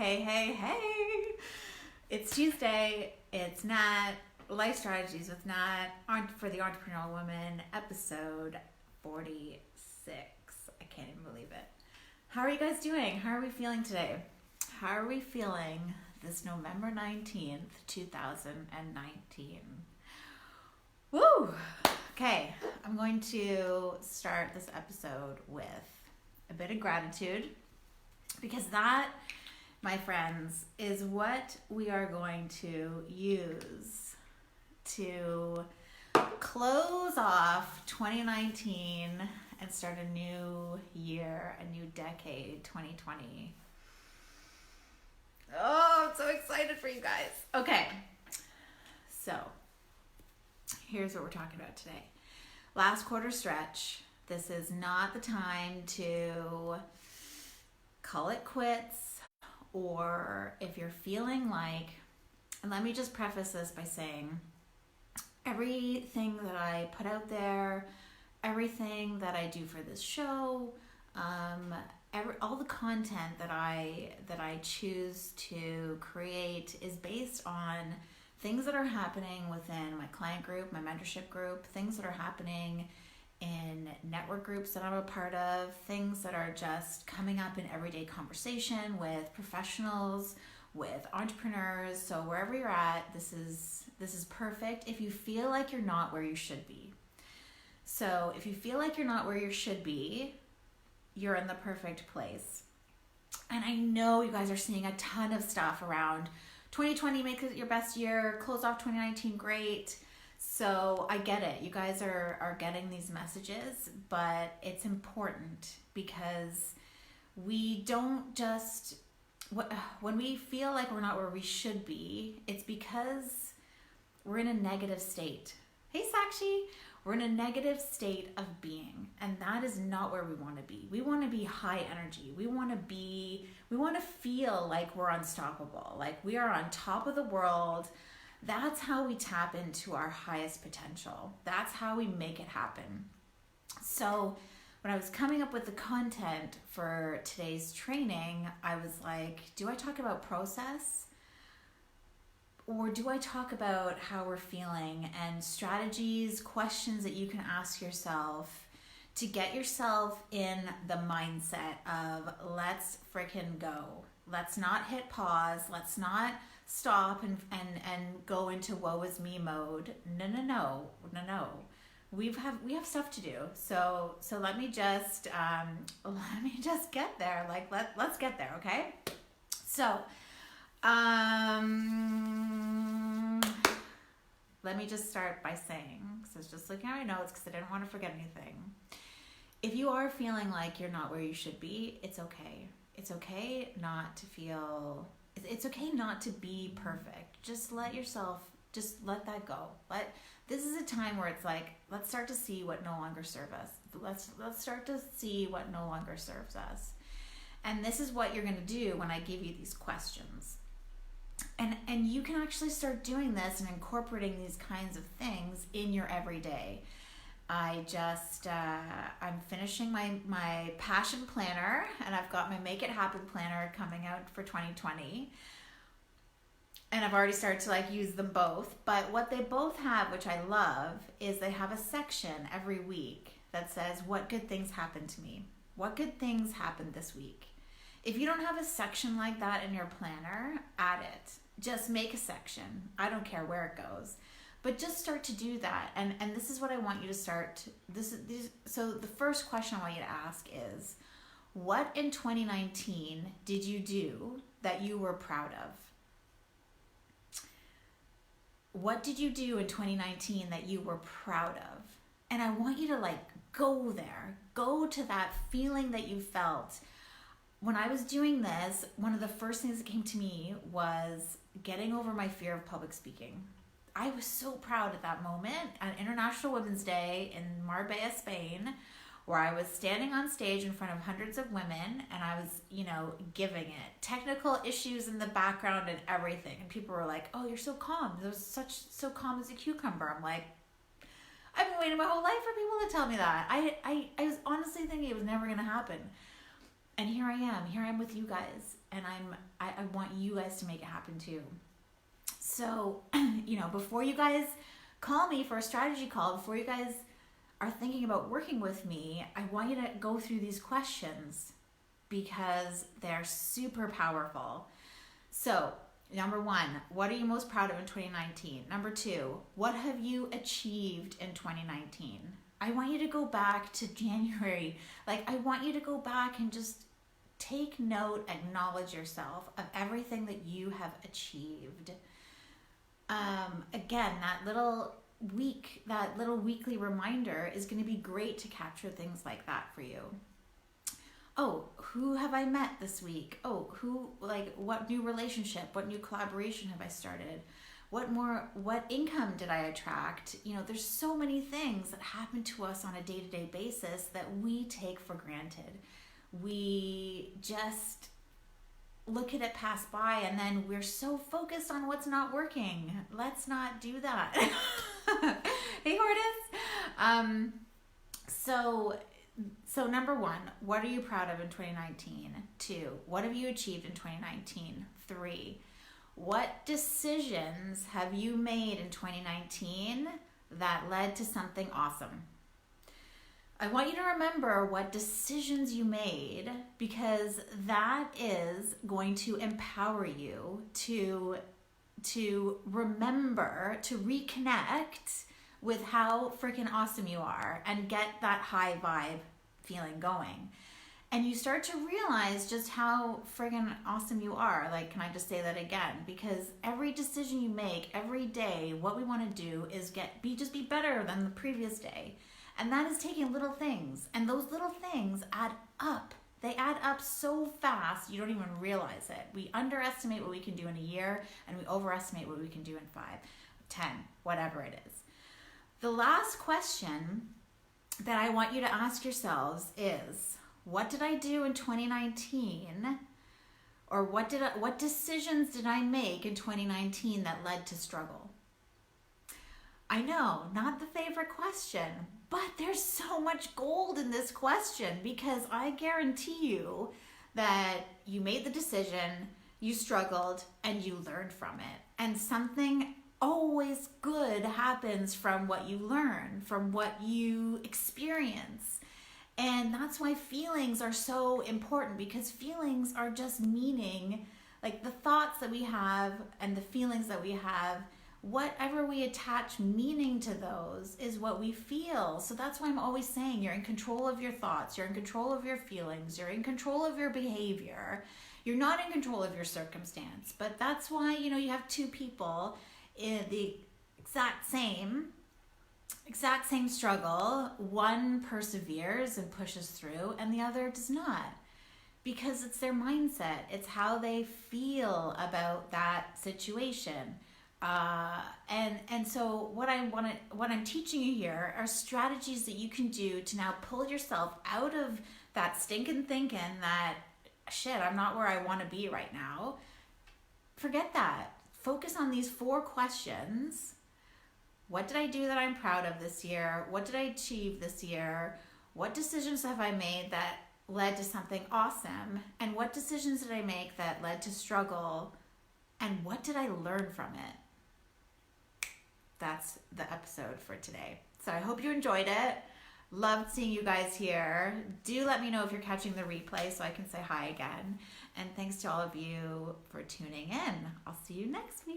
Hey, hey, hey. It's Tuesday. It's Nat. Life Strategies with Nat for the Entrepreneurial Woman, episode 46. I can't even believe it. How are you guys doing? How are we feeling today? How are we feeling this November 19th, 2019? Woo! Okay, I'm going to start this episode with a bit of gratitude because that, my friends, is what we are going to use to close off 2019 and start a new year, a new decade, 2020. Oh, I'm so excited for you guys. Okay, so here's what we're talking about today. Last quarter stretch. This is not the time to call it quits, or if you're feeling like, and let me just preface this by saying, everything that I put out there, everything that I do for this show, all the content that I choose to create is based on things that are happening within my client group, my mentorship group, things that are happening in network groups that I'm a part of, things that are just coming up in everyday conversation with professionals, with entrepreneurs. So wherever you're at, this is perfect if you feel like you're not where you should be. So if you feel like you're not where you should be, you're in the perfect place. And I know you guys are seeing a ton of stuff around 2020, make it your best year, close off 2019, great. So I get it. You guys are getting these messages, but it's important because we don't just, when we feel like we're not where we should be, it's because we're in a negative state. Hey, Sakshi. We're in a negative state of being, and that is not where we want to be. We want to be high energy. We want to feel like we're unstoppable, like we are on top of the world. That's how we tap into our highest potential. That's how we make it happen. So when I was coming up with the content for today's training, I was like, do I talk about process? Or do I talk about how we're feeling and strategies, questions that you can ask yourself to get yourself in the mindset of let's freaking go. Let's not hit pause. Let's not stop and go into woe is me mode. No. We have stuff to do. So let me just get there. Like let's get there, okay? So let me just start by saying, so I was just looking at my notes because I didn't want to forget anything. If you are feeling like you're not where you should be, it's okay. It's okay not to feel, it's okay not to be perfect. Just let that go. This is a time where it's like, let's start to see what no longer serves us. Let's start to see what no longer serves us. And this is what you're going to do when I give you these questions. And you can actually start doing this and incorporating these kinds of things in your everyday. I'm finishing my passion planner, and I've got my Make It Happen planner coming out for 2020. And I've already started to use them both. But what they both have, which I love, is they have a section every week that says, what good things happened to me? What good things happened this week? If you don't have a section like that in your planner, add it. Just make a section. I don't care where it goes. But just start to do that. And this is what I want you to start. So the first question I want you to ask is, what in 2019 did you do that you were proud of? What did you do in 2019 that you were proud of? And I want you to go there. Go to that feeling that you felt. When I was doing this, one of the first things that came to me was getting over my fear of public speaking. I was so proud at that moment on International Women's Day in Marbella, Spain, where I was standing on stage in front of hundreds of women and I was, giving it. Technical issues in the background and everything. And people were like, oh, you're so calm. It was so calm as a cucumber. I'm like, I've been waiting my whole life for people to tell me that. I was honestly thinking it was never going to happen. And here I am with you guys. And I want you guys to make it happen too. So, before you guys call me for a strategy call, before you guys are thinking about working with me, I want you to go through these questions because they're super powerful. So, number 1, what are you most proud of in 2019? Number 2, what have you achieved in 2019? I want you to go back to January. I want you to go back and just take note, acknowledge yourself of everything that you have achieved. Again, that little weekly reminder is going to be great to capture things like that for you. Oh, who have I met this week? Oh, what new relationship, what new collaboration have I started? What income did I attract? There's so many things that happen to us on a day-to-day basis that we take for granted. We just look at it pass by, and then we're so focused on what's not working. Let's not do that. Hey, Hortus. So number 1, what are you proud of in 2019? 2, what have you achieved in 2019? 3, what decisions have you made in 2019 that led to something awesome? I want you to remember what decisions you made, because that is going to empower you to remember, to reconnect with how freaking awesome you are and get that high vibe feeling going. And you start to realize just how friggin' awesome you are. Can I just say that again? Because every decision you make every day, what we want to do is just be better than the previous day. And that is taking little things. And those little things add up. They add up so fast, you don't even realize it. We underestimate what we can do in a year, and we overestimate what we can do in 5, 10, whatever it is. The last question that I want you to ask yourselves is, what did I do in 2019? Or what decisions did I make in 2019 that led to struggle? I know, not the favorite question, but there's so much gold in this question, because I guarantee you that you made the decision, you struggled, and you learned from it. And something always good happens from what you learn, from what you experience. And that's why feelings are so important, because feelings are just meaning, the thoughts that we have and the feelings that we have, whatever we attach meaning to those is what we feel. So that's why I'm always saying you're in control of your thoughts, you're in control of your feelings, you're in control of your behavior. You're not in control of your circumstance. But that's why, you have 2 people in the exact same struggle. One perseveres and pushes through, and the other does not, because it's their mindset. It's how they feel about that situation. And so what I'm teaching you here are strategies that you can do to now pull yourself out of that stinking thinking that, shit, I'm not where I want to be right now. Forget that. Focus on these 4 questions. What did I do that I'm proud of this year? What did I achieve this year? What decisions have I made that led to something awesome? And what decisions did I make that led to struggle? And what did I learn from it? That's the episode for today. So I hope you enjoyed it. Loved seeing you guys here. Do let me know if you're catching the replay so I can say hi again. And thanks to all of you for tuning in. I'll see you next week.